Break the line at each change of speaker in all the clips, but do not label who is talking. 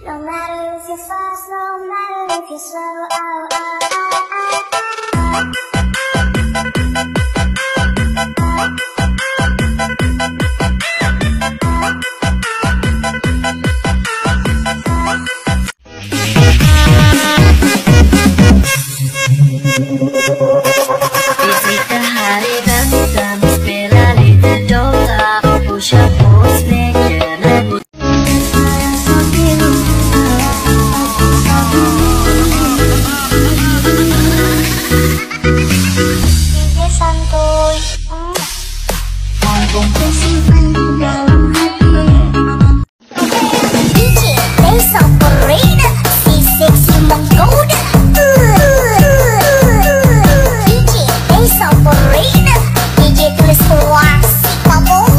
No matter if you're fast, no matter if you're slow,
Visita hari Kamis, bela lihat doa, push-up, post-make, lagu.
DJ santuy,
Album tersimpan dalam hati.
DJ Bass Operator, si seksi menggoda. DJ Bass Operator, DJ tulis klasik mabos.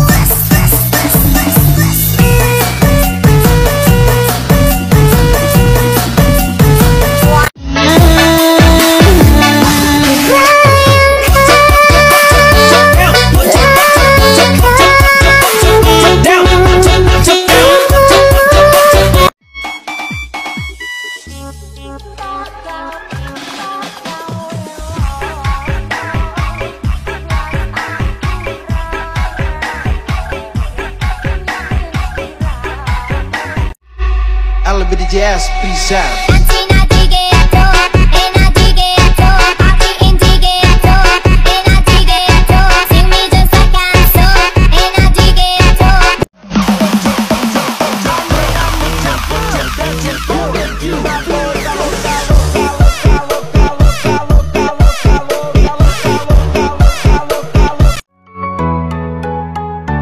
LBDJS present.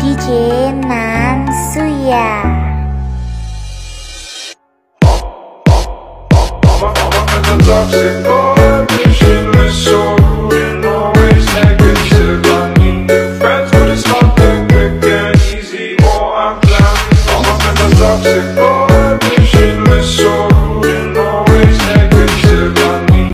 DJ Nansuya.
Toxic boy, visionless soul, and always negative. I need new friends, but it's nothing quick and easy. All I'm planning, I'm a toxic boy, visionless soul, and always negative. I need.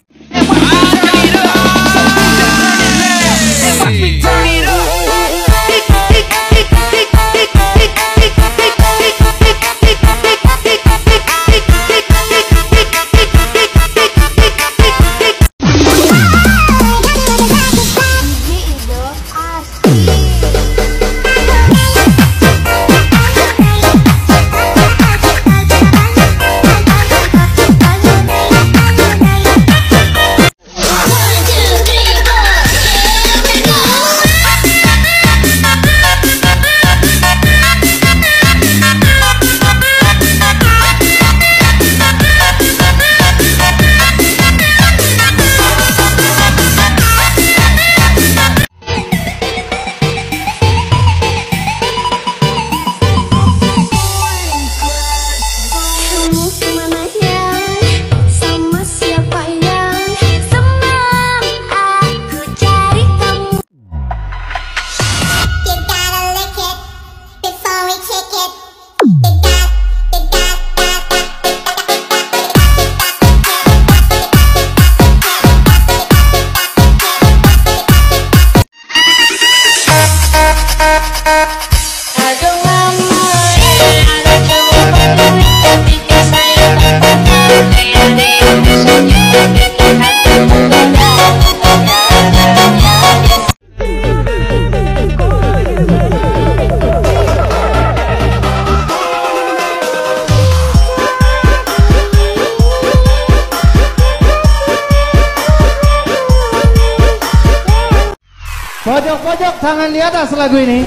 Pojok-pojok tangan di atas lagu ini.